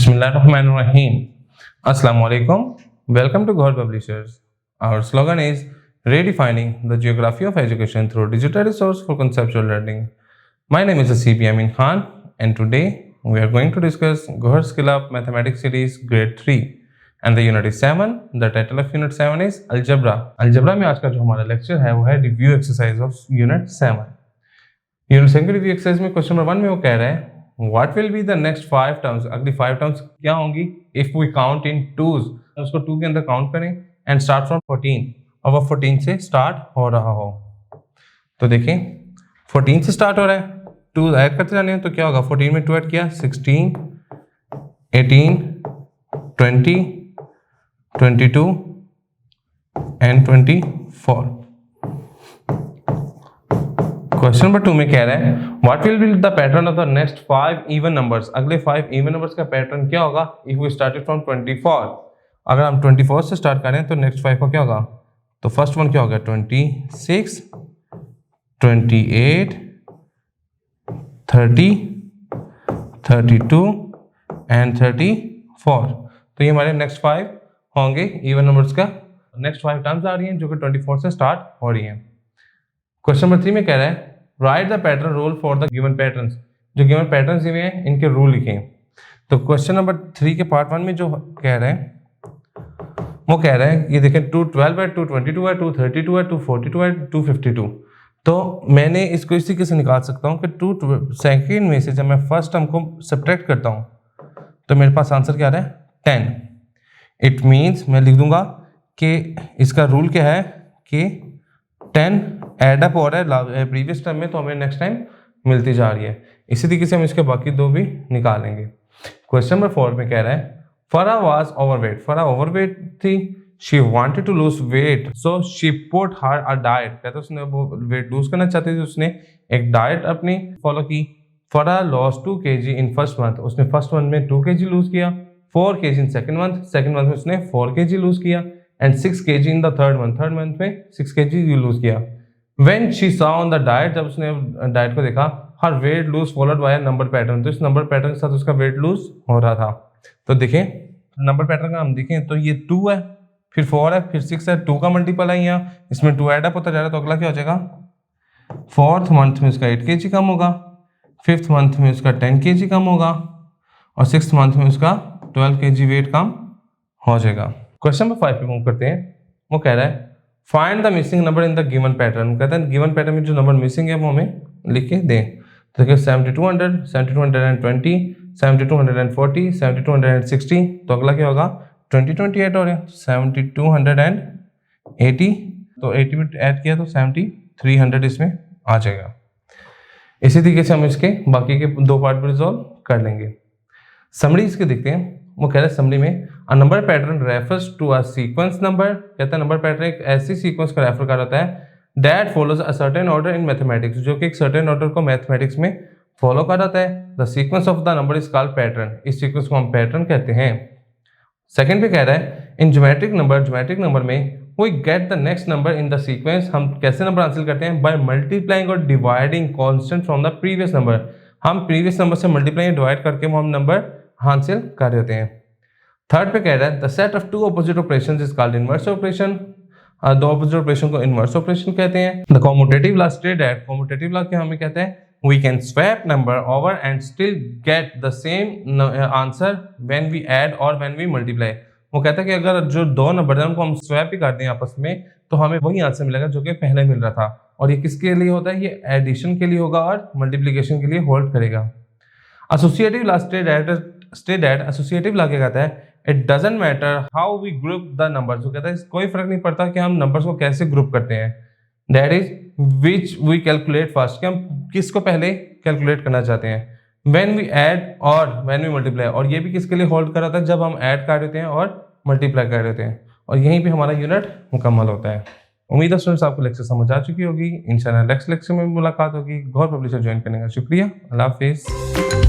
Bismillahirrahmanirrahim. Assalamualaikum. Welcome to Ghaur Publishers. Our slogan is redefining the geography of education through digital resource for conceptual learning. My name is CP Amin Khan and today we are going to discuss Ghaur Skill Up Mathematics Series Grade 3 and the Unit is 7. The title of Unit 7 is Algebra. Algebra में आज का जो हमारा lecture है वो है review exercise of Unit 7. Unit 7 की review exercise में क्वेश्चन नंबर 1 में वो कह रहा है What will be the next 5 terms? अगली 5 terms क्या होंगी? If we count in twos, उसको 2 के अंदर काउंट करें and start from 14 और वह 14 से स्टार्ट हो रहा हो. तो देखें 14 से स्टार्ट हो रहा है, 2 ऐड करते जाने हैं तो क्या होगा? 14 में 2 ऐड किया 16, 18, 20, 22 and 24. क्वेश्चन नंबर 2 में कह रहा है what will be the pattern of the next 5 even numbers. अगले 5 इवन नंबर्स का पैटर्न क्या होगा? इफ वी स्टार्टेड फ्रॉम 24, अगर हम 24 से स्टार्ट करें तो नेक्स्ट 5 का क्या होगा? तो फर्स्ट वन क्या होगा? 26, 28, 30, 32 एंड 34. तो ये हमारे नेक्स्ट 5 होंगे इवन नंबर्स का. नेक्स्ट 5 टर्म्स आ रही हैं जो कि 24 से स्टार्ट हो रही हैं. क्वेश्चन नंबर 3 में कह रहा है right the pattern rule for the given patterns. जो गिवन पैटर्न्स दिए हैं इनके रूल लिखें. तो क्वेश्चन नंबर 3 के पार्ट 1 में जो कह रहे हैं वो कह रहा है ये देखें 212 है, 222 है, 232 है, 242 है, 252. तो मैंने इसको इस तरीके से निकाल सकता हूँ कि 2 सेकेंड में से जब मैं फर्स्ट टर्म को सब्ट्रैक्ट करता हूँ तो मेरे पास आंसर क्या आ रहा है? 10. इट मीन्स मैं लिख दूंगा कि इसका रूल क्या है कि 10 एड अप हो रहा है प्रीवियस टर्म में तो हमें नेक्स्ट टाइम मिलती जा रही है. इसी तरीके से हम इसके बाकी 2 भी निकालेंगे. क्वेश्चन नंबर 4 में कह रहा है Farah was overweight. Farah overweight थी, she wanted to lose weight so she put her a diet. कहते उसने वो वेट लूज करना चाहती थी, उसने एक डाइट अपनी फॉलो की. फरा loss 2 kg in first month. उसने फर्स्ट मंथ में 2 kg लूज किया, 4 kg इन सेकेंड मंथ में उसने 4 kg लूज किया and 6 kg in the third month में 6 kg लूज किया. When she saw on the diet, जब उसने डाइट को देखा, her weight lose followed by a number pattern. तो इस नंबर पैटर्न के साथ उसका वेट लूज हो रहा था. तो देखें नंबर पैटर्न का हम देखें तो ये 2 है, फिर 4 है, फिर 6 है, 2 का मल्टीपल है यहाँ, इसमें 2 ऐड अप होता जा रहा है. तो अगला क्या हो जाएगा? 4th मंथ में उसका 8 kg कम होगा, 5th मंथ में उसका 10 kg कम होगा और 6th मंथ में उसका 12 kg वेट कम हो जाएगा. क्वेश्चन नंबर 5 पे मूव करते हैं. वो कह रहा है find the missing number in the given pattern. कहते हैं गिवन पैटर्न में जो नंबर मिसिंग है वो हमें लिख के दें. तो देखिए 7200, 7220, 7240, 7260. तो अगला क्या होगा? 2028 हो रहा है 7280. तो 80 में ऐड किया तो 7300 इसमें आ जाएगा. इसी तरीके से हम इसके बाकी के 2 पार्ट भी रिजॉल्व कर लेंगे. समरी इसके देखते हैं. वो कह रहे हैं समरी में a number pattern refers to a sequence number. कहता है नंबर पैटर्न एक ऐसी सीक्वेंस का रेफर कर होता है that follows a certain order in mathematics, जो कि एक सर्टेन ऑर्डर को मैथमेटिक्स में फॉलो कर होता है. The sequence of the number is called pattern. इस सीक्वेंस को हम पैटर्न कहते हैं. सेकंड पे कह रहा है इन ज्योमेट्रिक नंबर में we get the next number in the sequence. हम कैसे नंबर हासिल करते हैं? बाय मल्टीप्लाइंग और dividing constant from the previous number. हम प्रीवियस नंबर से मल्टीप्लाई डिवाइड करके हम नंबर हासिल कर देते हैं. थर्ड पे कह रहा है the set of 2 opposite operations is called inverse operation. 2 opposite operation को इनवर्स ऑपरेशन कहते हैं. The commutative law state that commutative law के हमें कहते हैं we can swap number over and still get the same answer when we add और when we multiply. वो कहता है कि अगर जो 2 नंबर है उनको हम स्वैप ही कर दें आपस में तो हमें वही आंसर मिलेगा जो कि पहले मिल रहा था. और ये किसके लिए होता है? ये एडिशन के लिए होगा और मल्टीप्लीकेशन के लिए होल्ड करेगा. Associative law state that associative law क्या कहता है it doesn't matter how we group the numbers. वो कहता है कोई फर्क नहीं पड़ता कि हम नंबर्स को कैसे ग्रुप करते हैं. That is which we calculate first, कि हम किसको पहले कैलकुलेट करना चाहते हैं. व्हेन वी ऐड और व्हेन वी मल्टीप्लाई. और ये भी किसके लिए होल्ड कर रहा था? जब हम ऐड कर देते हैं और मल्टीप्लाई कर देते हैं. और यहीं पे हमारा यूनिट मुकम्मल होता है. उम्मीद है स्टूडेंट्स आपको लेक्चर समझ आ चुकी होगी. इंशाल्लाह नेक्स्ट लेक्चर में मुलाकात होगी. गौर पब्लिशर ज्वाइन करने का शुक्रिया. अल्लाह हाफिज़.